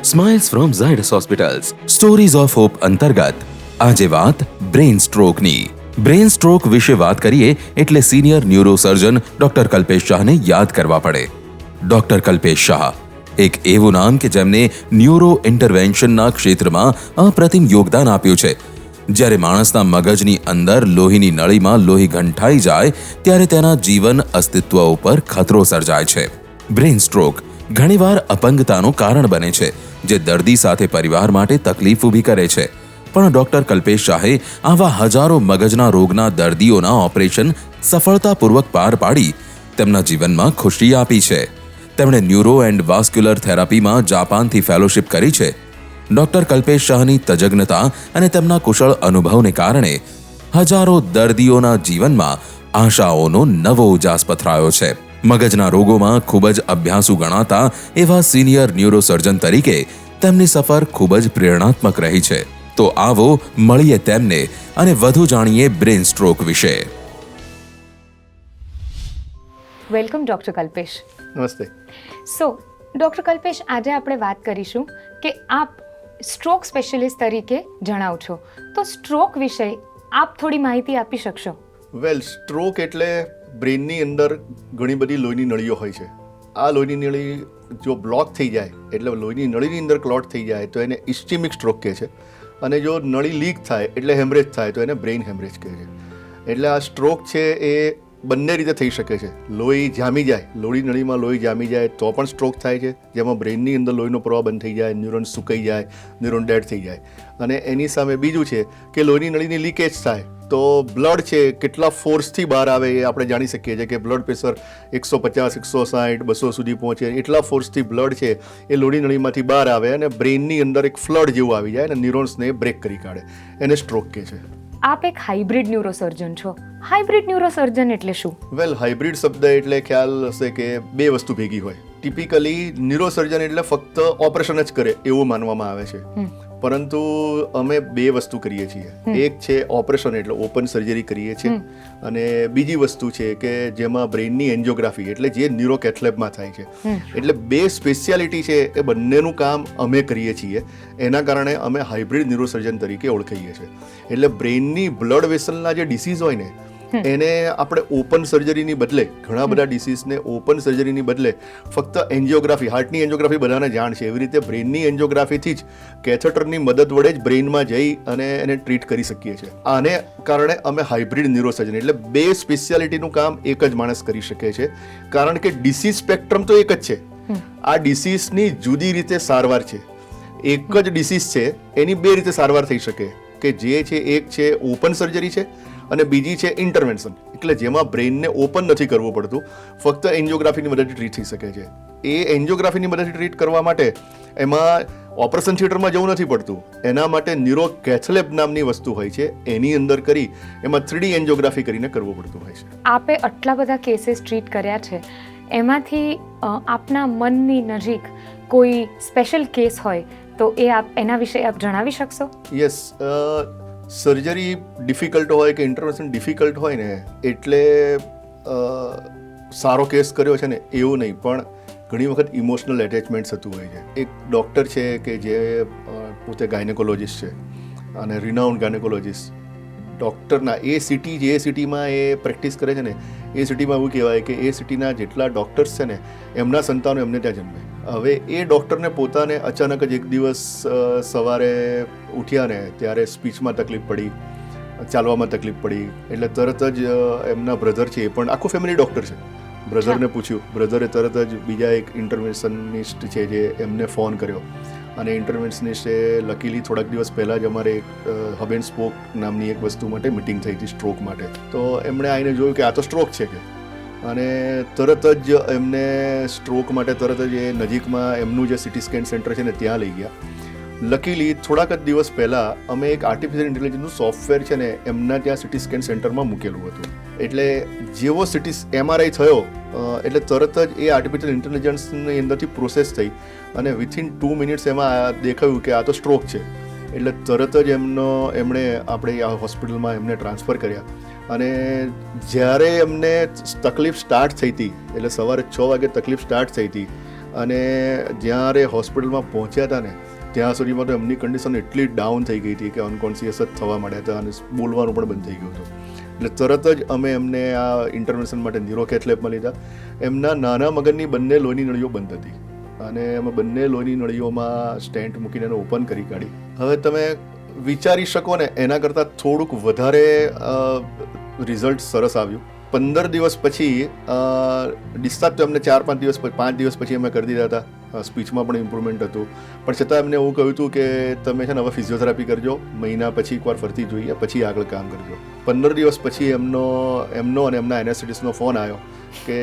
Smiles from Zydus hospitals stories of hope અંતર્ગત આજે વાત બ્રેઇન સ્ટ્રોકની. બ્રેઇન સ્ટ્રોક વિશે વાત કરીએ એટલે સિનિયર ન્યુરોસર્જન ડોક્ટર કલ્પેશ શાહને યાદ કરવા પડે. ડોક્ટર કલ્પેશ શાહ એક એવું નામ કે જેમને ન્યુરો ઇન્ટરવેન્શનના ક્ષેત્રમાં અપ્રતિમ યોગદાન આપ્યું છે. જ્યારે માણસના મગજની અંદર લોહીની નળીમાં લોહી ગંઠાઈ જાય ત્યારે તેના જીવન અસ્તિત્વ ઉપર ખતરો સર્જાય છે. બ્રેઇન સ્ટ્રોક ઘણીવાર અપંગતાનું કારણ બને છે, જે દર્દી સાથે પરિવાર માટે તકલીફ ઊભી કરે છે. પણ ડોક્ટર કલ્પેશ શાહે આવા હજારો મગજના રોગના દર્દીઓના ઓપરેશન સફળતાપૂર્વક પાર પાડી તેમના જીવનમાં ખુશી આપી છે. તેમણે ન્યુરો એન્ડ વાસ્ક્યુલર થેરાપીમાં જાપાનથી ફેલોશિપ કરી છે. ડોક્ટર કલ્પેશ શાહની તજજ્ઞતા અને તેમના કુશળ અનુભવને કારણે હજારો દર્દીઓના જીવનમાં આશાઓનો નવો ઉજાસ પથરાયો છે. મગજના રોગોમાં ખૂબ જ અભ્યાસુ ગણાતા એવા સિનિયર ન્યુરોસર્જન તરીકે તેમની સફર ખૂબ જ પ્રેરણાત્મક રહી છે. તો આવો મળીએ તેમને અને વધુ જાણીએ બ્રેઇન સ્ટ્રોક વિશે. Welcome doctor Kalpesh. નમસ્તે. સો ડૉક્ટર કલ્પેશ, આજે આપણે વાત કરીશું કે આપ સ્ટ્રોક સ્પેશિયલિસ્ટ તરીકે જણાવ છો, તો સ્ટ્રોક વિશે આપ થોડી માહિતી આપી શકશો? વેલ, સ્ટ્રોક એટલે બ્રેઇનની અંદર ઘણી બધી લોહીની નળીઓ હોય છે. આ લોહીની નળી જો બ્લોક થઈ જાય એટલે લોહીની નળીની અંદર ક્લોટ થઈ જાય તો એને ઇસ્ચેમિક સ્ટ્રોક કહે છે. અને જો નળી લીક થાય એટલે હેમરેજ થાય તો એને બ્રેઇન હેમરેજ કહે છે. એટલે આ સ્ટ્રોક છે એ બંને રીતે થઈ શકે છે. લોહી જામી જાય, લોહી નળીમાં લોહી જામી જાય તો પણ સ્ટ્રોક થાય છે, જેમાં બ્રેઇનની અંદર લોહીનો પ્રવાહ બંધ થઈ જાય, ન્યુરોન સુકાઈ જાય, ન્યુરોન ડેડ થઈ જાય. અને એની સામે બીજું છે કે લોહીની નળીની લીકેજ થાય તો બ્લડ છે કેટલા ફોર્સથી બહાર આવે એ આપણે જાણી શકીએ છીએ કે બ્લડ પ્રેશર 150, 160, 200 સુધી પહોંચે. એટલા ફોર્સથી બ્લડ છે એ લોહી નળીમાંથી બહાર આવે અને બ્રેઇનની અંદર એક ફ્લડ જેવું આવી જાય અને ન્યુરોન્સને બ્રેક કરી કાઢે. એને સ્ટ્રોક કહે છે. આપ એક હાઇબ્રિડ ન્યુરોસર્જન છો. હાઇબ્રિડ ન્યુરોસર્જન એટલે શું? વેલ, હાઇબ્રિડ શબ્દ એટલે ખ્યાલ હશે કે બે વસ્તુ ભેગી હોય. ટિપિકલી ન્યુરોસર્જન એટલે ફક્ત ઓપરેશન જ કરે એવું માનવામાં આવે છે, પરંતુ અમે બે વસ્તુ કરીએ છીએ. એક છે ઓપરેશન એટલે ઓપન સર્જરી કરીએ છીએ, અને બીજી વસ્તુ છે કે જેમાં બ્રેઇનની એન્જિયોગ્રાફી એટલે જે ન્યુરોકેથલેબમાં થાય છે. એટલે બે સ્પેશિયાલિટી છે એ બંનેનું કામ અમે કરીએ છીએ. એના કારણે અમે હાઇબ્રિડ ન્યુરોસર્જન તરીકે ઓળખાઈએ છીએ. એટલે બ્રેઇનની બ્લડ વેસલના જે ડિસીઝ હોય ને એને આપણે ઓપન સર્જરીની બદલે, ઘણા બધા ડિસીઝને ઓપન સર્જરીની બદલે ફક્ત એન્જિયોગ્રાફી, હાર્ટની એન્જિયોગ્રાફી બધાને જાણ છે, એવી રીતે બ્રેઇનની એન્જિયોગ્રાફીથી જ કેથેટરની મદદ વડે જ બ્રેઇનમાં જઈ અને એને ટ્રીટ કરી શકીએ છીએ. આને કારણે અમે હાઇબ્રિડ ન્યુરોસર્જન એટલે બે સ્પેશિયાલિટીનું કામ એક જ માણસ કરી શકે છે, કારણ કે ડિસીઝ સ્પેક્ટ્રમ તો એક જ છે. આ ડિસીઝની જુદી રીતે સારવાર છે. એક જ ડિસીઝ છે એની બે રીતે સારવાર થઈ શકે, કે જે છે એક છે ઓપન સર્જરી છે અને બીજી છે ઇન્ટરવેન્શન, એટલે જેમાં બ્રેઇનને ઓપન નથી કરવું પડતું, ફક્ત એન્જિયોગ્રાફીની મદદથી ટ્રીટ થઈ શકે છે. એ એન્જિયોગ્રાફીની મદદથી ટ્રીટ કરવા માટે એમાં ઓપરેશન થિયેટરમાં જવું નથી પડતું. એના માટે ન્યુરોકેથલેબ નામની વસ્તુ હોય છે, એની અંદર કરી એમાં 3D એન્જિયોગ્રાફી કરીને કરવું પડતું હોય છે. આપે આટલા બધા કેસીસ ટ્રીટ કર્યા છે, એમાંથી આપના મનની નજીક કોઈ સ્પેશિયલ કેસ હોય તો એના વિશે આપ જણાવી શકશો? યસ. સર્જરી ડિફિકલ્ટ હોય કે ઇન્ટરવેન્શન ડિફિકલ્ટ હોય ને એટલે સારો કેસ કર્યો છે ને એવું નહીં, પણ ઘણી વખત ઇમોશનલ એટેચમેન્ટ થતું હોય છે. એક ડૉક્ટર છે કે જે પોતે ગાયનેકોલોજીસ્ટ છે અને રિનાઉન્ડ ગાયનેકોલોજીસ્ટ. ડૉક્ટરના એ સિટીમાં એ પ્રેક્ટિસ કરે છે ને એ સિટીમાં એવું કહેવાય કે એ સિટીના જેટલા ડૉક્ટર્સ છે ને એમના સંતાનો એમને ત્યાં જન્મે. હવે એ ડૉક્ટરને પોતાને અચાનક જ એક દિવસ સવારે ઉઠ્યા ને ત્યારે સ્પીચમાં તકલીફ પડી, ચાલવામાં તકલીફ પડી, એટલે તરત જ એમના બ્રધર છે, એ પણ આખું ફેમિલી ડૉક્ટર છે, બ્રધરને પૂછ્યું. બ્રધરે તરત જ બીજા એક ઇન્ટરવેન્શનિસ્ટ છે જે એમને ફોન કર્યો, અને ઇન્ટરવેન્શનિસ્ટે લકીલી થોડાક દિવસ પહેલાં જ અમારે એક હબ એન્ડ સ્પોક નામની એક વસ્તુ માટે મિટિંગ થઈ હતી સ્ટ્રોક માટે. તો એમણે આવીને જોયું કે આ તો સ્ટ્રોક છે કે, અને તરત જ એમને સ્ટ્રોક માટે તરત જ એ નજીકમાં એમનું જે સિટી સ્કેન સેન્ટર છે ને ત્યાં લઈ ગયા. લકીલી થોડાક જ દિવસ પહેલાં અમે એક આર્ટિફિશિયલ ઇન્ટેલિજન્સનું સોફ્ટવેર છે ને એમના ત્યાં સિટી સ્કેન સેન્ટરમાં મૂકેલું હતું. એટલે જેવો MRI થયો એટલે તરત જ એ આર્ટિફિશિયલ ઇન્ટેલિજન્સની અંદરથી પ્રોસેસ થઈ અને વિથિન 2 મિનિટ્સ એમાં દેખાયું કે આ તો સ્ટ્રોક છે. એટલે તરત જ એમણે આપણે આ હોસ્પિટલમાં એમને ટ્રાન્સફર કર્યા. અને જ્યારે એમને તકલીફ સ્ટાર્ટ થઈ હતી, એટલે સવારે 6 વાગે તકલીફ સ્ટાર્ટ થઈ હતી, અને જ્યારે હોસ્પિટલમાં પહોંચ્યા હતા ને ત્યાં સુધીમાં તો એમની કન્ડિશન એટલી ડાઉન થઈ ગઈ હતી કે અનકોન્શિયસ જ થવા માંડ્યા હતા અને બોલવાનું પણ બંધ થઈ ગયું હતું. એટલે તરત જ અમે એમને આ ઇન્ટરવેન્શન માટે ન્યુરોકેથ લેબમાં લીધા. એમના નાના મગજની બંને લોહીની નળીઓ બંધ હતી અને અમે બંને લોહીની નળીઓમાં સ્ટેન્ટ મૂકીને એને ઓપન કરી કાઢી. હવે તમે વિચારી શકો ને એના કરતાં થોડુંક વધારે રિઝલ્ટ સરસ આવ્યું. 15 દિવસ પછી ડિસ્ચાર્જ તો એમને 5 દિવસ પછી અમે કરી દીધા હતા. સ્પીચમાં પણ ઇમ્પ્રુવમેન્ટ હતું, પણ છતાં એમને એવું કહ્યું હતું કે તમે છે ને હવે ફિઝિયોથેરાપી કરજો, મહિના પછી એકવાર ફરતી જોઈએ, પછી આગળ કામ કરજો. 15 દિવસ પછી એમનો અને એમના એનેસ્થેટિસ્ટનો ફોન આવ્યો કે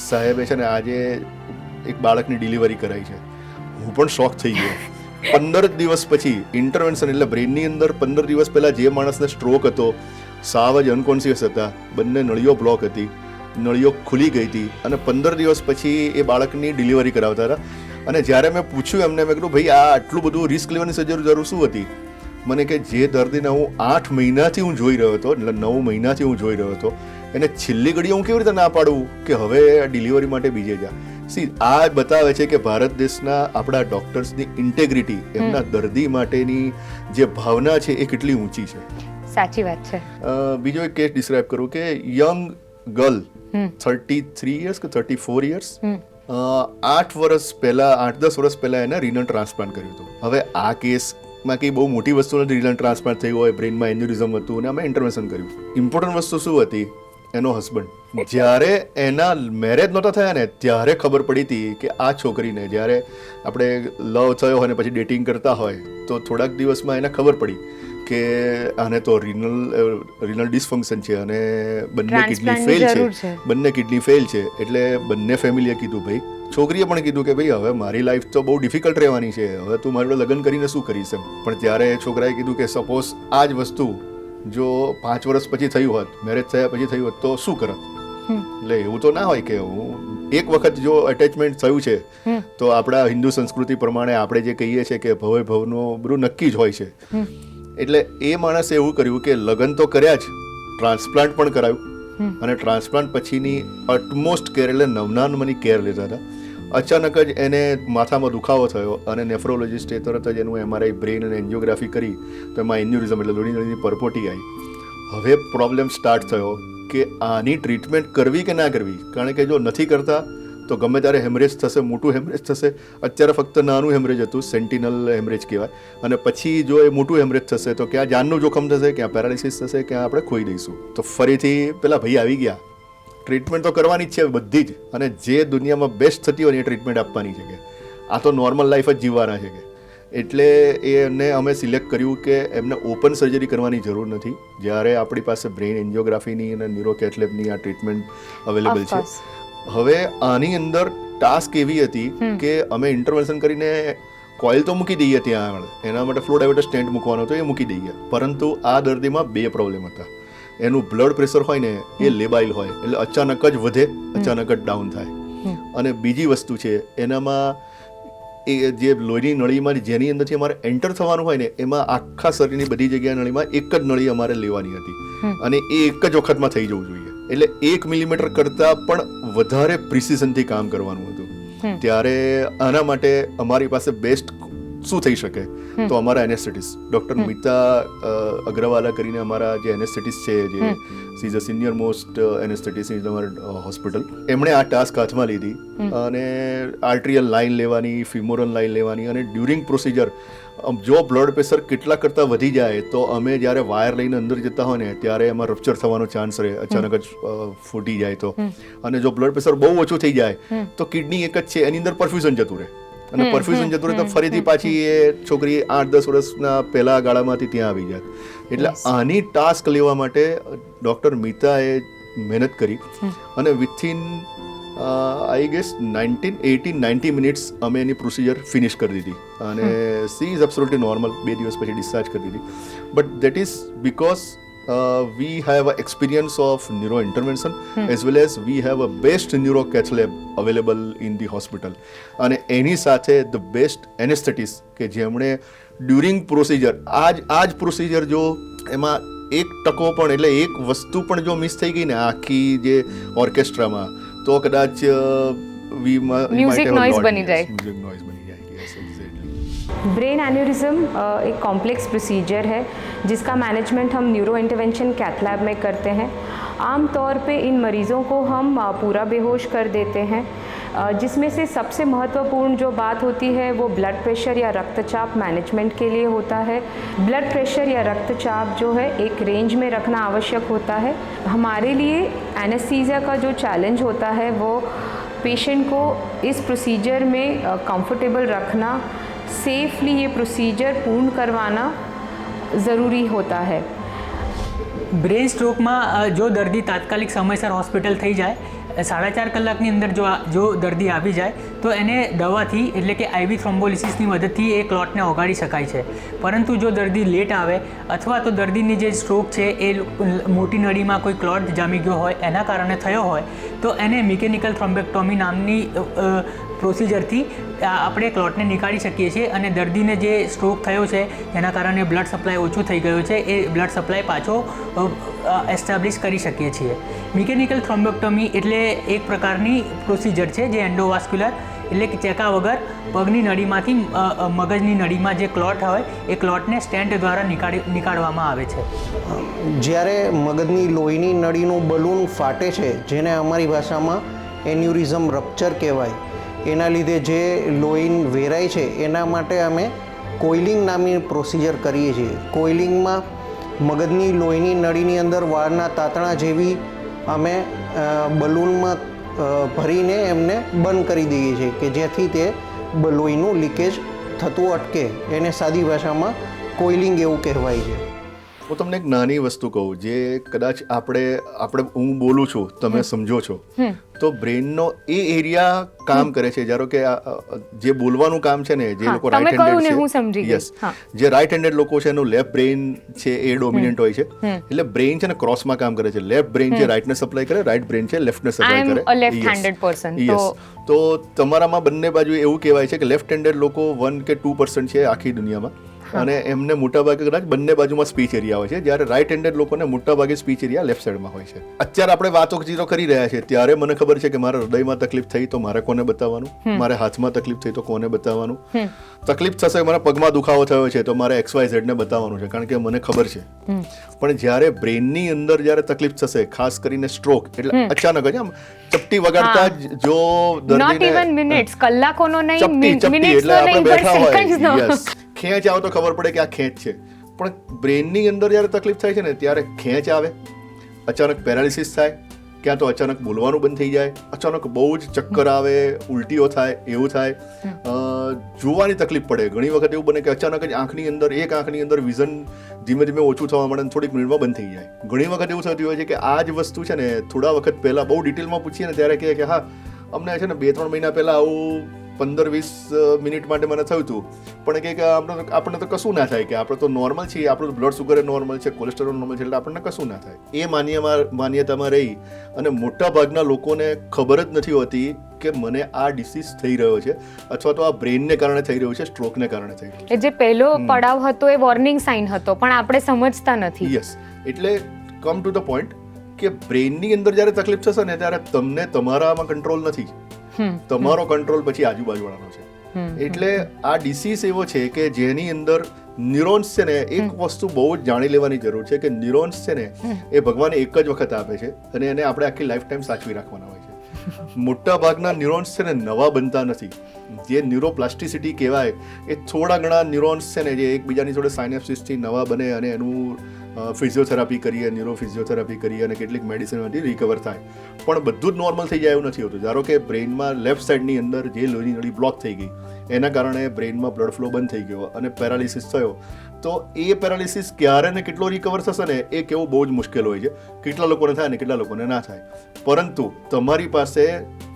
સાહેબે છે ને આજે એક બાળકની ડિલિવરી કરાઈ છે. હું પણ શોક થઈ ગયો. 15 દિવસ પછી ઇન્ટરવેન્શન, એટલે બ્રેનની અંદર 15 દિવસ પહેલાં જે માણસને સ્ટ્રોક હતો, સાવ જ અનકોન્શિયસ હતા, બંને નળીઓ બ્લોક હતી, નળીઓ ખુલી ગઈ હતી અને 15 દિવસ પછી એ બાળકની ડિલિવરી કરાવતા હતા. અને જ્યારે મેં પૂછ્યું એમને, મેં કીધું ભાઈ આ આટલું બધું રિસ્ક લેવાની જરૂર શું હતી? મને કે જે દર્દીને હું 8 મહિનાથી હું જોઈ રહ્યો હતો, એટલે 9 મહિનાથી હું જોઈ રહ્યો હતો, એને છેલ્લી ઘડીએ હું કેવી રીતે ના પાડું કે હવે ડિલિવરી માટે બીજે જા. આ બતાવે છે કે ભારત દેશના આપણા ડોક્ટર્સની ઇન્ટેગ્રિટી, એમના દર્દી માટેની જે ભાવના છે એ કેટલી ઊંચી છે. સાચી વાત છે. બીજો એક કેસ ડિસ્ક્રાઇબ કરું કે યંગ ગર્લ 33 યર્સ કે 34 યર્સ, 8-10 વર્ષ પહેલા એને રિનલ ટ્રાન્સપ્લાન્ટ કર્યું હતું. હવે આ કેસમાં કંઈ બહુ મોટી વસ્તુ નથી, રિનલ ટ્રાન્સપ્લાન્ટ થયું હોય, બ્રેનમાં એન્યુરિઝમ હતું અને અમે ઇન્ટરવેન્શન કર્યું. ઇમ્પોર્ટન્ટ વસ્તુ શું હતી? એનો હસબન્ડ. જ્યારે એના મેરેજ નહોતા થયા ને ત્યારે ખબર પડી હતી કે આ છોકરીને, જ્યારે આપણે લવ થયો હોય ને પછી ડેટિંગ કરતા હોય તો થોડાક દિવસમાં એને ખબર પડી કે આને તો રિનલ ડિસફંક્શન છે અને બંને કિડની ફેલ છે, એટલે બંને ફેમિલીએ કીધું ભાઈ, છોકરીએ પણ કીધું કે ભાઈ હવે મારી લાઈફ તો બહુ ડિફિકલ્ટ રહેવાની છે, હવે તું મારી જોડે લગ્ન કરીને શું કરીશ એમ. પણ ત્યારે છોકરાએ કીધું કે સપોઝ આ જ વસ્તુ જો 5 વર્ષ પછી થયું હોત, મેરેજ થયા પછી થયું હોત તો શું કરત? એટલે એવું તો ના હોય કે હું એક વખત જો અટેચમેન્ટ થયું છે તો આપણા હિન્દુ સંસ્કૃતિ પ્રમાણે આપણે જે કહીએ છીએ કે ભવે ભવનું બધું નક્કી જ હોય છે. એટલે એ માણસે એવું કર્યું કે લગ્ન તો કર્યા જ, ટ્રાન્સપ્લાન્ટ પણ કરાયું અને ટ્રાન્સપ્લાન્ટ પછીની અટમોસ્ટ કેર, એટલે 9 કેર લેતા હતા. અચાનક જ એને માથામાં દુખાવો થયો અને નેફ્રોલોજિસ્ટે તરત જ એનું MRI બ્રેન અને એન્જિયોગ્રાફી કરી તો એમાં એન્યુરિઝમ એટલે લોહીની નળીની પરપોટી આવી. હવે પ્રોબ્લેમ સ્ટાર્ટ થયો કે આની ટ્રીટમેન્ટ કરવી કે ના કરવી, કારણ કે જો નથી કરતા તો ગમે ત્યારે હેમરેજ થશે, મોટું હેમરેજ થશે. અત્યારે ફક્ત નાનું હેમરેજ હતું, સેન્ટિનલ હેમરેજ કહેવાય, અને પછી જો એ મોટું હેમરેજ થશે તો ક્યાં જાનનું જોખમ થશે, ક્યાં પેરાલિસિસ થશે, ક્યાં આપણે ખોઈ દઈશું. તો ફરીથી પેલા ભાઈ આવી ગયા, ટ્રીટમેન્ટ તો કરવાની જ છે બધી જ, અને જે દુનિયામાં બેસ્ટ થતી હોય એ ટ્રીટમેન્ટ આપવાની છે. કે આ તો નોર્મલ લાઈફ જ જીવવાના છે. કે એટલે એને અમે સિલેક્ટ કર્યું કે એમને ઓપન સર્જરી કરવાની જરૂર નથી, જ્યારે આપણી પાસે બ્રેઇન એન્જિયોગ્રાફીની અને ન્યુરોકેથ લેબની આ ટ્રીટમેન્ટ અવેલેબલ છે. હવે આની અંદર ટાસ્ક એવી હતી કે અમે ઇન્ટરવેન્શન કરીને કોઇલ તો મૂકી દઈએ ત્યાં આગળ, એના માટે ફ્લો ડાયવર્ટર સ્ટેન્ટ મૂકવાનો હતો, એ મૂકી દઈએ. પરંતુ આ દર્દીમાં 2 પ્રોબ્લેમ હતા. એનું બ્લડ પ્રેશર હોય ને એ લેબાઇલ હોય, એટલે અચાનક જ વધે, અચાનક જ ડાઉન થાય. અને બીજી વસ્તુ છે એનામાં એ જે લોહીની નળીમાં જેની અંદરથી અમારે એન્ટર થવાનું હોય ને એમાં આખા શરીરની બધી જગ્યાએ નળીમાં એક જ નળી અમારે લેવાની હતી અને એ એક જ વખતમાં થઈ જવું જોઈએ. એટલે 1 મિલીમીટર કરતાં પણ વધારે પ્રિસિઝનથી કામ કરવાનું હતું. ત્યારે આના માટે અમારી પાસે બેસ્ટ શું થઈ શકે તો અમારા એનેસ્થેટિસ્ટ ડૉક્ટર મિતા અગ્રવાલા કરીને અમારા જે એનેસ્થેટિસ્ટ છે, જે she is a senior most anaesthetist in our hospital, એમણે આ ટાસ્ક હાથમાં લીધી અને આર્ટરિયલ લાઇન લેવાની, ફિમોરલ લાઇન લેવાની, અને ડ્યુરિંગ પ્રોસિજર જો બ્લડ પ્રેશર કેટલા કરતાં વધી જાય તો અમે જ્યારે વાયર લઈને અંદર જતા હોય ને ત્યારે એમાં રપ્ચર થવાનો ચાન્સ રહે, અચાનક જ ફૂટી જાય તો. અને જો બ્લડ પ્રેશર બહુ ઓછું થઈ જાય તો કિડની એક જ છે એની અંદર પરફ્યુઝન જતું રહે, અને પરફ્યુઝન જતું રહે તો ફરીથી પાછી એ છોકરી 8-10 વર્ષના પહેલા ગાળામાંથી ત્યાં આવી જાય. એટલે આની ટાસ્ક લેવા માટે ડૉક્ટર મિતાએ મહેનત કરી અને વિથિન આઈ ગેસ 90 મિનિટ્સ અમે એની પ્રોસિજર ફિનિશ કરી દીધી અને સી ઇઝ એબ્સોલ્યુટલી નોર્મલ. 2 દિવસ પછી ડિસ્ચાર્જ કરી દીધી. But that is because we have an experience of neuro intervention as well as we have a best neurocath lab available in the hospital અને એની સાથે the best anesthetist કે જેમણે during procedure આ જ પ્રોસિજર જો એમાં 1% પણ એટલે એક વસ્તુ પણ જો મિસ થઈ ગઈ ને આખી જે ઓર્કેસ્ટ્રામાં તો કદાચ Music noise बनी जाए। म्यूजिक नॉइज बनी जाएगी, yes, exactly. ब्रेन एन्यूरिज्म एक कॉम्प्लेक्स प्रोसीजर है जिसका मैनेजमेंट हम न्यूरो इंटरवेंशन कैथ लैब में करते हैं। आम तौर पे इन मरीज़ों को हम पूरा बेहोश कर देते हैं, जिसमें से सबसे महत्वपूर्ण जो बात होती है वो ब्लड प्रेशर या रक्तचाप मैनेजमेंट के लिए होता है। ब्लड प्रेशर या रक्तचाप जो है एक रेंज में रखना आवश्यक होता है। हमारे लिए एनेस्थीसिया का जो चैलेंज होता है वो पेशेंट को इस प्रोसीजर में कंफर्टेबल रखना, सेफली ये प्रोसीजर पूर्ण करवाना ज़रूરી હોતા है। બ્રેન સ્ટ્રોકમાં જો દર્દી તાત્કાલિક સમયસર હોસ્પિટલ થઈ જાય, 4.5 કલાકની અંદર જો દર્દી આવી જાય તો એને દવાથી એટલે કે આઈવી થ્રોમ્બોલિસિસની મદદથી એ ક્લોટને ઓગાળી શકાય છે। પરંતુ જો દર્દી લેટ આવે અથવા તો દર્દીની જે સ્ટ્રોક છે એ મોટી નળીમાં કોઈ ક્લોટ જામી ગયો હોય એના કારણે થયો હોય તો એને મિકેનિકલ થ્રોમ્બેક્ટોમી નામની પ્રોસિજરથી આપણે ક્લોટને નીકાળી શકીએ છીએ અને દર્દીને જે સ્ટ્રોક થયો છે જેના કારણે બ્લડ સપ્લાય ઓછું થઈ ગયું છે એ બ્લડ સપ્લાય પાછો એસ્ટાબ્લિશ કરી શકીએ છીએ। મિકેનિકલ થ્રોમ્બેક્ટોમી એટલે એક પ્રકારની પ્રોસિજર છે જે એન્ડોવાસ્ક્યુલર એટલે કે ચેકા વગર પગની નળીમાંથી મગજની નળીમાં જે ક્લોટ હોય એ ક્લોટને સ્ટેન્ટ દ્વારા નીકાળવામાં આવે છે। જ્યારે મગજની લોહીની નળીનું બલૂન ફાટે છે, જેને અમારી ભાષામાં એન્યુરિઝમ રપ્ચર કહેવાય, એના લીધે જે લોહી વેરાય છે એના માટે અમે કોઇલિંગ નામની પ્રોસિજર કરીએ છીએ। કોઇલિંગમાં મગજની લોહીની નળીની અંદર વાળના તાતણા જેવી અમે બલૂનમાં ભરીને એમને બંધ કરી દઈએ છીએ કે જેથી તે લોહીનું લીકેજ થતું અટકે। એને સાદી ભાષામાં કોઇલિંગ એવું કહેવાય છે। હું તમને એક નાની વસ્તુ કહું જે કદાચ આપણે હું બોલું છું તમે સમજો છો તો બ્રેનનો એ એરિયા કામ કરે છે। ધારો કે જે બોલવાનું કામ છે ને જે લોકો રાઈટ હેન્ડેડ છે, યસ, જે રાઈટ હેન્ડેડ લોકો છે એનું લેફ્ટ બ્રેન છે એ ડોમિનન્ટ હોય છે, એટલે બ્રેન છે ને ક્રોસમાં કામ કરે છે। લેફ્ટ બ્રેન છે રાઈટને સપ્લાય કરે, રાઈટ બ્રેન છે લેફ્ટને સપ્લાય કરે। I am a left-handed person, તો તમારામાં બંને બાજુ એવું કહેવાય છે કે લેફ્ટ હેન્ડેડ લોકો 1 કે 2% છે આખી દુનિયામાં, અને એમને મોટાભાગે કદાચ બંને બાજુમાં સ્પીચ એરિયા હોય છે, જ્યારે રાઈટ હેન્ડેડ લોકોને મોટાભાગે સ્પીચ એરિયા લેફ્ટ સાઈડમાં હોય છે। અત્યારે આપણે વાતચીતો કરી રહ્યા છે ત્યારે મને ખબર છે કે મારા હૃદયમાં તકલીફ થઈ તો મારે કોને બતાવવાનું, મારે હાથમાં તકલીફ થઈ તો કોને બતાવવાનું, તકલીફ થશે મારા પગમાં દુખાવો થયો છે તો મારે XYZ ને બતાવવાનું છે કારણ કે મને ખબર છે। પણ જ્યારે બ્રેનની અંદર જ્યારે તકલીફ થશે, ખાસ કરીને સ્ટ્રોક, એટલે અચાનક જ આમ ચપટી વગાડતા જ જો not even minutes, કલાકોનો નહીં, ચપટી મિનિટ્સ એટલે આપણે નહીં, બેઠા હોય, સેકન્ડ્સનો। યસ, ખેંચ આવે તો ખબર પડે કે આ ખેંચ છે, પણ બ્રેનની અંદર જ્યારે તકલીફ થાય છે ને ત્યારે ખેંચ આવે, અચાનક પેરાલિસિસ થાય, ક્યાં તો અચાનક બોલવાનું બંધ થઈ જાય, અચાનક બહુ જ ચક્કર આવે, ઉલટીઓ થાય, એવું થાય, જોવાની તકલીફ પડે। ઘણી વખત એવું બને કે અચાનક જ આંખની અંદર એક આંખની અંદર વિઝન ધીમે ધીમે ઓછું થવા માંડે, થોડીક મિનિટમાં બંધ થઈ જાય। ઘણી વખત એવું થતું હોય છે કે આ જ વસ્તુ છે ને થોડા વખત પહેલા બહુ ડિટેલમાં પૂછીએ ને ત્યારે કહે કે હા અમને છે ને 2-3 મહિના પહેલા આવું 15-20 મિનિટ માટે મને થયું હતું, પણ કે આપણને તો કશું ના થાય, કે આપણે તો નોર્મલ છીએ, આપણું બ્લડ સુગર નોર્મલ છે, કોલેસ્ટ્રોલ નોર્મલ છે, એટલે આપણને કશું ના થાય। એ માન્યતામાં રહી અને મોટા ભાગના લોકોને ખબર જ નથી હોતી કે મને આ ડિસીઝ થઈ રહ્યો છે અથવા તો આ બ્રેનને કારણે થઈ રહ્યું છે, સ્ટ્રોકને કારણે થઈ રહ્યું છે। જે પહેલો પડાવ હતો એ વોર્નિંગ સાઇન હતો પણ આપણે સમજતા નથી। યસ, એટલે કમ ટુ ધ પોઈન્ટ કે બ્રેનની અંદર જ્યારે તકલીફ થશે ને ત્યારે તમને તમારામાં કંટ્રોલ નથી, તમારો કંટ્રોલ પછી આજુબાજુવાળાનો છે। એટલે આ ડિસીઝ એવો છે કે જેની અંદર ન્યુરોન્સ છે ને, એક વસ્તુ બહુ જ જાણી લેવાની જરૂર છે કે ન્યુરોન્સ છે ને એ ભગવાને એક જ વખત આપે છે અને એને આપણે આખી લાઈફ ટાઈમ સાચવી રાખવાના હોય છે। મોટા ભાગના ન્યુરોન્સ છે ને નવા બનતા નથી, જે ન્યુરોપ્લાસ્ટિસિટી કહેવાય એ થોડા ઘણા ન્યુરોન્સ છે ને જે એકબીજાની જોડે સાયનેપ્સિસથી નવા બને અને એનું ફિઝિયોથેરાપી કરીએ, ન્યુરો ફિઝિયોથેરાપી કરીએ અને કેટલીક મેડિસિનમાંથી રિકવર થાય, પણ બધું જ નોર્મલ થઈ જાય એવું નથી હોતું। ધારો કે બ્રેનમાં લેફ્ટ સાઈડની અંદર જે લોહીની નળી બ્લોક થઈ ગઈ એના કારણે બ્રેનમાં બ્લડ ફ્લો બંધ થઈ ગયો અને પેરાલિસિસ થયો, તો એ પેરાલિસિસ ક્યારે ને કેટલો રિકવર થશે ને એ કહેવું બહુ જ મુશ્કેલ હોય છે। કેટલા લોકોને થાય ને કેટલા લોકોને ના થાય, પરંતુ તમારી પાસે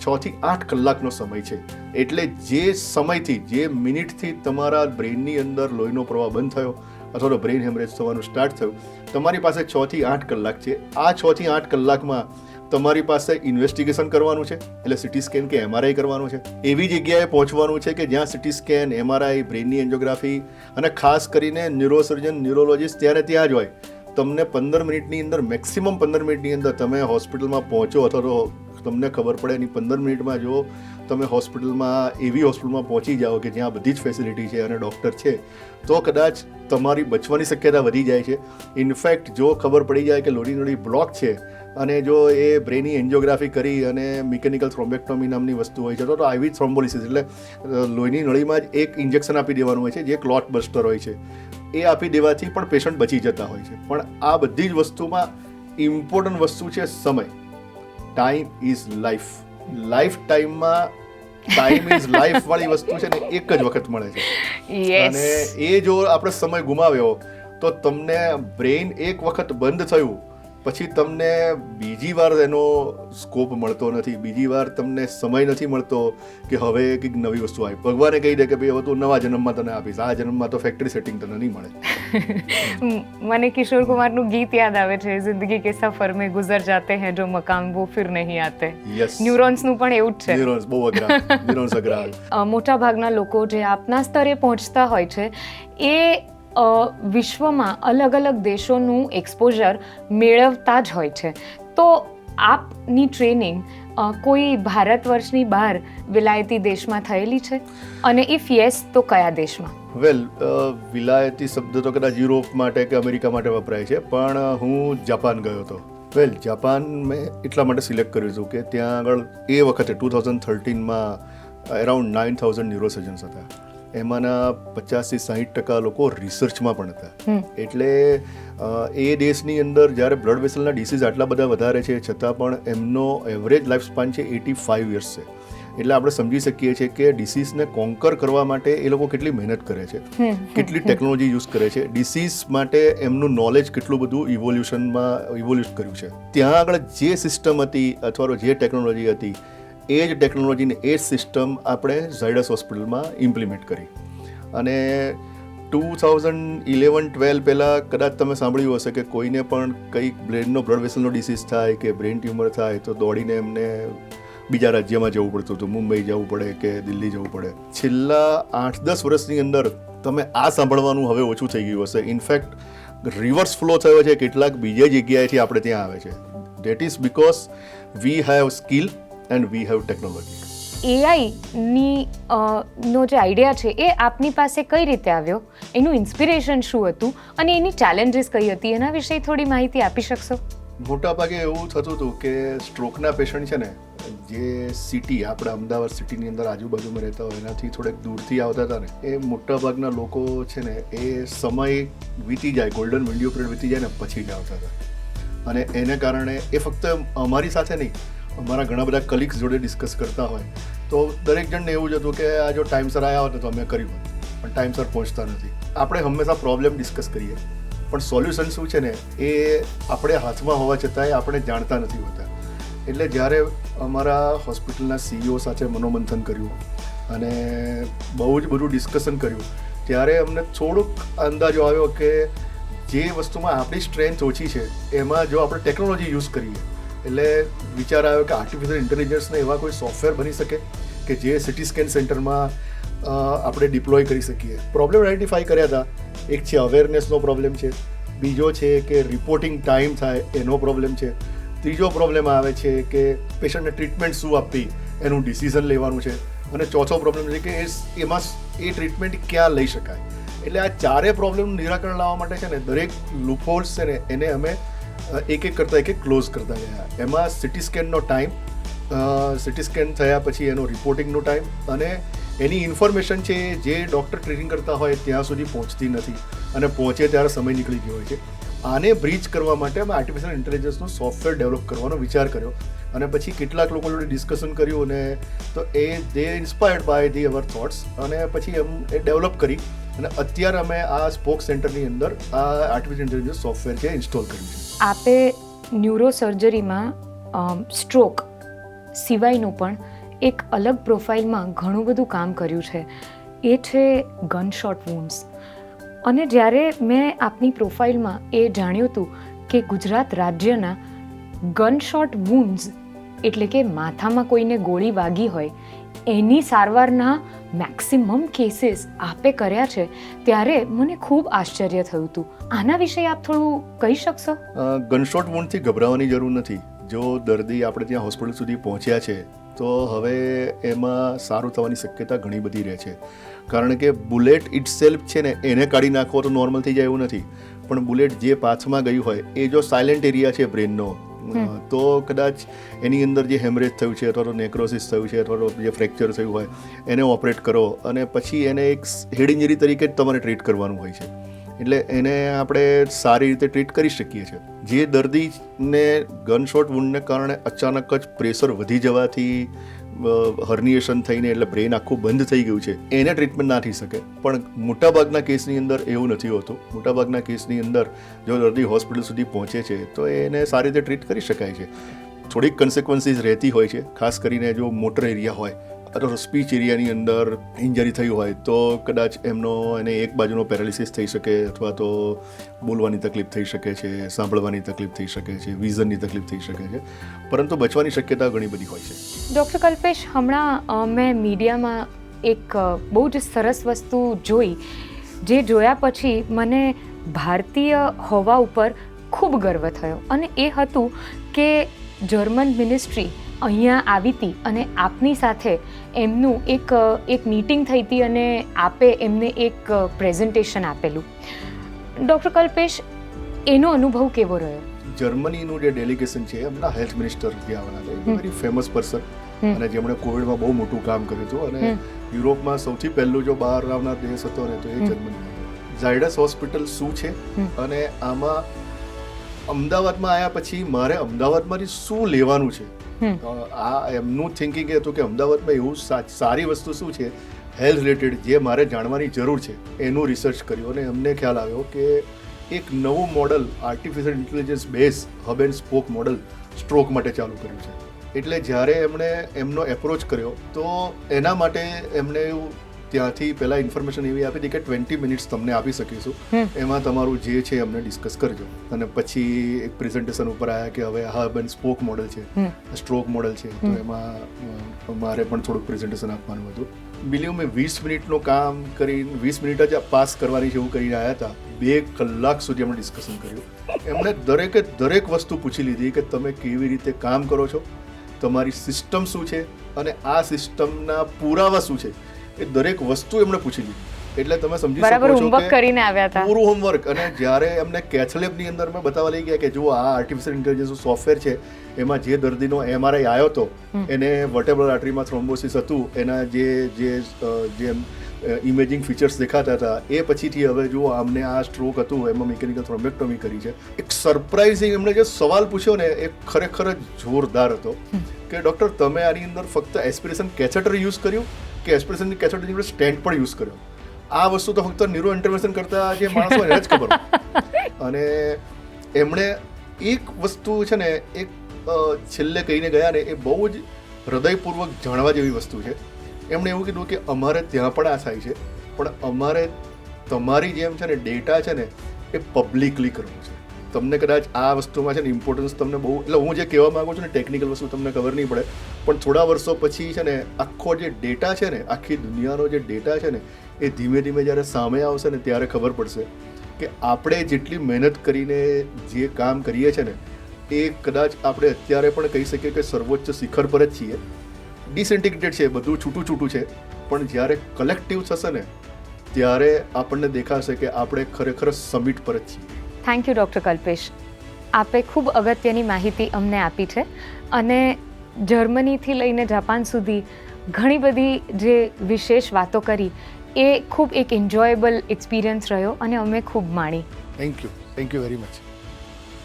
6 થી 8 કલાકનો સમય છે, એટલે જે સમયથી જે મિનિટથી તમારા બ્રેનની અંદર લોહીનો પ્રવાહ બંધ થયો અથવા તો બ્રેન હેમરેજ થવાનું સ્ટાર્ટ થયું, તમારી પાસે 6 થી 8 કલાક છે। આ 6 થી 8 કલાકમાં તમારી પાસે ઇન્વેસ્ટિગેશન કરવાનું છે, એટલે સિટી સ્કેન કે MRI કરવાનું છે, એવી જગ્યાએ પહોંચવાનું છે કે જ્યાં સિટી સ્કેન, MRI, બ્રેનની એન્જિયોગ્રાફી અને ખાસ કરીને ન્યુરોસર્જન, ન્યુરોલોજીસ્ટ ત્યાં જ હોય। તમને 15 મિનિટની અંદર, મેક્સિમમ 15 મિનિટની અંદર તમે હોસ્પિટલમાં પહોંચો અથવા તો તમને ખબર પડે એની 15 મિનિટમાં જો તમે એવી હોસ્પિટલમાં પહોંચી જાઓ કે જ્યાં બધી જ ફેસિલિટી છે અને ડૉક્ટર છે, તો કદાચ તમારી બચવાની શક્યતા વધી જાય છે. ઇનફેક્ટ જો ખબર પડી જાય કે લોહીની નળી બ્લોક છે અને જો એ બ્રેનની એન્જિયોગ્રાફી કરી અને મિકેનિકલ થ્રોમ્બેક્ટોમી નામની વસ્તુ હોય છે, તો આઈવી થ્રોમ્બોલિસિસ એટલે લોહીની નળીમાં જ એક ઇન્જેક્શન આપી દેવાનું હોય છે જે ક્લોટ બસ્ટર હોય છે. એ આપી દેવાથી પણ પેશન્ટ બચી જતા હોય છે. પણ આ બધી જ વસ્તુમાં ઇમ્પોર્ટન્ટ વસ્તુ છે સમય. Time is life. લાઈફ ટાઈમમાં ટાઈમ ઇઝ લાઈફ વાળી વસ્તુ છે ને એક જ વખત મળે છે. અને એ જો આપણે સમય ગુમાવ્યો તો તમને બ્રેઇન એક વખત બંધ થયું પછી તમને બીજી વાર એનો સ્કોપ મળતો નથી, બીજી વાર તમને સમય નથી મળતો કે હવે કંઈક નવી વસ્તુ આવી. ભગવાને કહી દે કે ભાઈ હવે તું નવા જન્મમાં તને આપીશ, આ જન્મમાં તો ફેક્ટરી સેટિંગ તને નહીં મળે. મને કિશોર કુમારનું ગીત યાદ આવે છે, જિંદગી કે સફર મેં ગુજર જાતે हैं जो मकाम वो फिर नहीं आते. યસ, ન્યુરોન્સનું પણ એવું જ છે. ન્યુરોન્સ બહુ અઘરા, ન્યુરોન્સ અઘરા. મોટા ભાગના લોકો જે આપના સ્તરે પહોંચતા હોય છે એ વિશ્વમાં અલગ અલગ દેશોનું એક્સપોઝર મેળવતા જ હોય છે. તો આપની ટ્રેનિંગ કોઈ ભારત વર્ષની બહાર વિલાયતી દેશમાં થયેલી છે, અને ઇફ યસ તો કયા દેશમાં? વેલ, વિલાયતી શબ્દ તો કદાચ યુરોપ માટે કે અમેરિકા માટે વપરાય છે, પણ હું જાપાન ગયો હતો. વેલ, જાપાન મેં એટલા માટે સિલેક્ટ કર્યું હતું કે ત્યાં આગળ એ વખતે 2013માં અરાઉન્ડ 9,000 ન્યુરોસર્જન્સ હતા. એમાંના 50-60% લોકો રિસર્ચમાં પણ હતા. એટલે એ દેશની અંદર જ્યારે બ્લડ વેસલના ડિસીઝ આટલા બધા વધારે છે છતાં પણ એમનો એવરેજ લાઈફ સ્પાન છે 85 યર્સ છે. એટલે આપણે સમજી શકીએ છીએ કે ડિસીઝને કોન્કર કરવા માટે એ લોકો કેટલી મહેનત કરે છે, કેટલી ટેકનોલોજી યુઝ કરે છે, ડિસીઝ માટે એમનું નોલેજ કેટલું બધું ઇવોલ્યુટ કર્યું છે. ત્યાં આગળ જે સિસ્ટમ હતી અથવા તો જે ટેકનોલોજી હતી એ જ ટેકનોલોજીને એ જ સિસ્ટમ આપણે ઝાયડસ હોસ્પિટલમાં ઇમ્પ્લિમેન્ટ કરી. અને 2011-12 પહેલાં કદાચ તમે સાંભળ્યું હશે કે કોઈને પણ કંઈક બ્રેનનો બ્લડ વેસલનો ડિસીઝ થાય કે બ્રેન ટ્યુમર થાય તો દોડીને એમને બીજા રાજ્યમાં જવું પડતું હતું, મુંબઈ જવું પડે કે દિલ્હી જવું પડે. છેલ્લા 8-10 વર્ષની અંદર તમે આ સાંભળવાનું હવે ઓછું થઈ ગયું હશે. ઇનફેક્ટ રિવર્સ ફ્લો થયો છે, કેટલાક બીજા જગ્યાએથી આપણે ત્યાં આવે છે. That is because we have skill and we have technology. એઆઈની નો જે આઈડિયા છે એ આપની પાસે કઈ રીતે આવ્યો, એનું ઇન્સ્પિરેશન શું હતું અને એની ચેલેન્જીસ કઈ હતી, એના વિશે થોડી માહિતી આપી શકશો? મોટાભાગે એવું થતું હતું કે સ્ટ્રોકના પેશન્ટ છે ને, જે સિટી આપણા અમદાવાદ સિટીની અંદર આજુબાજુમાં રહેતા હોય એનાથી થોડેક દૂરથી આવતા હતા ને, એ મોટાભાગના લોકો છે ને એ સમય વીતી જાય, ગોલ્ડન વિન્ડો પીરિયડ વીતી જાય ને પછી જ આવતા હતા. અને એને કારણે એ ફક્ત અમારી સાથે નહીં, અમારા ઘણા બધા કલીગ્સ જોડે ડિસ્કસ કરતા હોય તો દરેક જણને એવું જ હતું કે આ જો ટાઈમસર આવ્યા હોત તો અમે કર્યું હોત, પણ ટાઈમસર પહોંચતા નથી. આપણે હંમેશા પ્રોબ્લેમ ડિસ્કસ કરીએ પણ સોલ્યુશન શું છે ને એ આપણે હાથમાં હોવા છતાંય આપણે જાણતા નથી હોતા. એટલે જ્યારે અમારા હોસ્પિટલના CEO સાથે મનોમંથન કર્યું અને બહુ જ બધું ડિસ્કશન કર્યું ત્યારે અમને થોડુંક અંદાજો આવ્યો કે જે વસ્તુમાં આપણી સ્ટ્રેન્થ ઓછી છે એમાં જો આપણે ટેકનોલોજી યુઝ કરીએ, એટલે વિચાર આવ્યો કે આર્ટિફિશિયલ ઇન્ટેલિજન્સને એવા કોઈ સોફ્ટવેર બની શકે કે જે સિટી સ્કેન સેન્ટરમાં આપણે ડિપ્લોય કરી શકીએ. પ્રોબ્લેમ આઈડેન્ટિફાઈ કર્યા હતા. એક છે અવેરનેસનો પ્રોબ્લેમ છે, બીજો છે કે રિપોર્ટિંગ ટાઈમ થાય એનો પ્રોબ્લેમ છે, ત્રીજો પ્રોબ્લેમ આવે છે કે પેશન્ટને ટ્રીટમેન્ટ શું આપવી એનું ડિસિઝન લેવાનું છે, અને ચોથો પ્રોબ્લેમ છે કે એમાં એ ટ્રીટમેન્ટ ક્યાં લઈ શકાય. એટલે આ ચારે પ્રોબ્લેમનું નિરાકરણ લાવવા માટે છે ને દરેક લૂપહોલ્સ છે ને એને અમે એક કરતાં એક ક્લોઝ કરતા ગયા. એમાં સિટી સ્કેનનો ટાઈમ, સિટી સ્કેન થયા પછી એનો રિપોર્ટિંગનો ટાઈમ અને એની ઇન્ફોર્મેશન છે જે ડૉક્ટર ટ્રીટિંગ કરતા હોય ત્યાં સુધી પહોંચતી નથી અને પહોંચે ત્યારે સમય નીકળી ગયો હોય છે. આને બ્રીચ કરવા માટે અમે આર્ટિફિશિયલ ઇન્ટેલિજન્સનું સોફ્ટવેર ડેવલપ કરવાનો વિચાર કર્યો અને પછી કેટલાક લોકો જોડે ડિસ્કશન કર્યું અને તો they inspired by the our thoughts અને પછી એ ડેવલપ કરી અને અત્યારે અમે આ સ્પોક સેન્ટરની અંદર આ આર્ટિફિશિયલ ઇન્ટેલિજન્સ સોફ્ટવેર છે ઇન્સ્ટોલ કર્યું છે. આપે ન્યુરો સર્જરીમાં સ્ટ્રોક સિવાયનું પણ એક અલગ પ્રોફાઇલમાં ઘણું બધું કામ કર્યું છે, એ છે ગનશોટ વૂન્ડ્સ. અને જ્યારે મેં આપની પ્રોફાઇલમાં એ જાણ્યું હતું કે ગુજરાત રાજ્યના ગનશોટ વૂન્ડ્સ એટલે કે માથામાં કોઈને ગોળી વાગી હોય એની સારવારના મેક્સિમમ કેસીસ આપે કર્યા છે, ત્યારે મને ખૂબ આશ્ચર્ય થયું હતું. આના વિશે આપ થોડું કહી શકશો? ગનશોટ વૂન્ડથી ગભરાવાની જરૂર નથી. જો દર્દી આપણે ત્યાં હોસ્પિટલ સુધી પહોંચ્યા છે તો હવે એમાં સારું થવાની શક્યતા ઘણી બધી રહે છે, કારણ કે બુલેટ ઇટસેલ્ફ છે ને એને કાઢી નાખવો તો નોર્મલ થઈ જાય એવું નથી, પણ બુલેટ જે પાથમાં ગયું હોય એ જો સાયલેન્ટ એરિયા છે બ્રેનનો, તો કદાચ એની અંદર જે હેમરેજ થયું છે અથવા તો નેક્રોસિસ થયું છે અથવા તો જે ફ્રેક્ચર થયું હોય એને ઓપરેટ કરો અને પછી એને એક હેડ ઇન્જરી તરીકે જ તમારે ટ્રીટ કરવાનું હોય છે. એટલે એને આપણે સારી રીતે ટ્રીટ કરી શકીએ છીએ. જે દર્દીને ગનશોટ વુન્ડને કારણે અચાનક જ પ્રેશર વધી જવાથી હર્નિએશન થઈને એટલે બ્રેન આખું બંધ થઈ ગયું છે એને ટ્રીટમેન્ટ ના થઈ શકે, પણ મોટાભાગના કેસની અંદર એવું નથી હોતું. મોટાભાગના કેસની અંદર જો દર્દી હોસ્પિટલ સુધી પહોંચે છે તો એને સારી રીતે ટ્રીટ કરી શકાય છે. થોડીક કન્સિક્વન્સીસ રહેતી હોય છે, ખાસ કરીને જો મોટર એરિયા હોય અથવા સ્પીચ એરિયાની અંદર ઇન્જરી થઈ હોય તો કદાચ એને એક બાજુનો પેરાલિસિસ થઈ શકે અથવા તો બોલવાની તકલીફ થઈ શકે છે, સાંભળવાની તકલીફ થઈ શકે છે, વિઝનની તકલીફ થઈ શકે છે, પરંતુ બચવાની શક્યતા ઘણી બધી હોય છે. ડૉક્ટર કલ્પેશ, હમણાં મેં મીડિયામાં એક બહુ જ સરસ વસ્તુ જોઈ, જે જોયા પછી મને ભારતીય હોવા ઉપર ખૂબ ગર્વ થયો, અને એ હતું કે જર્મન મિનિસ્ટ્રી અહીંયા આવી હતી અને આપની સાથે એમનું એક મીટિંગ થઈ હતી અને આપે એમને એક પ્રેઝન્ટેશન આપેલું. ડૉક્ટર કલ્પેશ, એનો અનુભવ કેવો રહ્યો? જર્મનીનું જે ડેલિગેશન છે એમના હેલ્થ મિનિસ્ટર જે આવવાના હતા, વેરી ફેમસ પર્સન, અને જેમણે કોવિડમાં બહુ મોટું કામ કર્યું હતું, અને યુરોપમાં સૌથી પહેલું જો બહાર આવનાર દેશ હતો ને તો એ જર્મની. ઝાયડસ હોસ્પિટલ શું છે અને આમાં અમદાવાદમાં આવ્યા પછી મારે અમદાવાદમાંથી શું લેવાનું છે, આ એમનું થિંકિંગ એ હતું કે અમદાવાદમાં એવું સારી વસ્તુ શું છે હેલ્થ રિલેટેડ જે મારે જાણવાની જરૂર છે, એનું રિસર્ચ કર્યું અને અમને ખ્યાલ આવ્યો કે એક નવું model artificial intelligence base hub and spoke model stroke માટે ચાલુ કર્યું છે. એટલે જ્યારે એમણે એમનો એપ્રોચ કર્યો તો એના માટે એમણે એવું ત્યાંથી પહેલાં ઇન્ફોર્મેશન એવી આપી હતી કે 20 મિનિટ્સ તમને આપી શકીશું, એમાં તમારું જે છે અમને ડિસ્કસ કરજો. અને પછી એક પ્રેઝન્ટેશન ઉપર આવ્યા કે હવે હબ એન્ડ સ્પોક મોડલ છે, સ્ટ્રોક મોડલ છે, તો એમાં મારે પણ થોડુંક પ્રેઝન્ટેશન આપવાનું હતું. બિલીવ મેં 20 મિનિટનું કામ કરીને 20 મિનિટ જ પાસ કરવાની છે એવું કરીને આવ્યા હતા. 2 કલાક સુધી અમે ડિસ્કશન કર્યું. એમણે દરેક વસ્તુ પૂછી લીધી કે તમે કેવી રીતે કામ કરો છો, તમારી સિસ્ટમ શું છે અને આ સિસ્ટમના પુરાવા શું છે, એ દરેક વસ્તુ એમણે પૂછી લીધી. એટલે તમે સમજી શકો છો કે કરીને આવ્યા હતા પૂરું હોમવર્ક. અને જ્યારે એમને કેથલેબની અંદર મેં બતાવવા લઈ ગયા કે જો આ આર્ટિફિશિયલ ઇન્ટેલિજન્સ સોફ્ટવેર છે, એમાં જે દર્દીનો MRI આવ્યો હતો એને વર્ટેબ્રલ આર્ટરીમાં થ્રોમ્બોસિસ હતું, એના જે ઇમેજિંગ ફીચર્સ દેખાતા હતા, એ પછીથી હવે જુઓ અમને આ સ્ટ્રોક હતું એમાં મિકેનિકલ થ્રોમ્બેક્ટોમી કરી છે. એક સરપ્રાઇઝિંગ એમણે જે સવાલ પૂછ્યો ને એ ખરેખર જ જોરદાર હતો કે ડૉક્ટર તમે આની અંદર ફક્ત એસ્પિરેશન કેથેટર યુઝ કર્યું કે એસ્પિરેશન કેથેટરની અંદર સ્ટેન્ટ પણ યુઝ કર્યો? આ વસ્તુ તો ફક્ત ન્યુરો ઇન્ટરવેન્શન કરતા જે માણસો એને જ ખબર. અને એમણે એક વસ્તુ છે ને એક છેલ્લે કહીને ગયા ને એ બહુ જ હૃદયપૂર્વક જાણવા જેવી વસ્તુ છે. એમણે એવું કીધું કે અમારે ત્યાં પણ આ થાય છે, પણ અમારે તમારી જેમ છે ને ડેટા છે ને એ પબ્લિકલી કરવું છે. તમને કદાચ આ વસ્તુમાં છે ને ઇમ્પોર્ટન્સ તમને બહુ, એટલે હું જે કહેવા માંગુ છું ને ટેકનિકલ વસ્તુ તમને ખબર નહીં પડે, પણ થોડા વર્ષો પછી છે ને આખો જે ડેટા છે ને, આખી દુનિયાનો જે ડેટા છે ને એ ધીમે ધીમે જ્યારે સામે આવશે ને ત્યારે ખબર પડશે કે આપણે જેટલી મહેનત કરીને જે કામ કરીએ છીએ ને એ કદાચ આપણે અત્યારે પણ કહી શકીએ કે સર્વોચ્ચ શિખર પર જ છીએ. ડિસઇન્ટિગ્રેટેડ છે, બધું છૂટું છૂટું છે, પણ જ્યારે કલેક્ટિવ થશે ને ત્યારે આપણને દેખાશે કે આપણે ખરેખર સમિટ પર જ છીએ. Thank you doctor Kalpesh. આપે ખૂબ અગત્યની માહિતી અમને આપી છે, અને જર્મનીથી લઈને જાપાન સુધી ઘણી બધી જે વિશેષ વાતો કરી એ ખૂબ એક એન્જોયેબલ એક્સપિરિયન્સ રહ્યો અને અમે ખૂબ માણી. Thank you very much.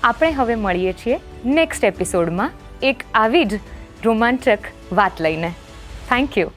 આપણે હવે મળીએ છીએ નેક્સ્ટ એપિસોડમાં એક આવી જ રોમાંચક વાત લઈને. Thank you.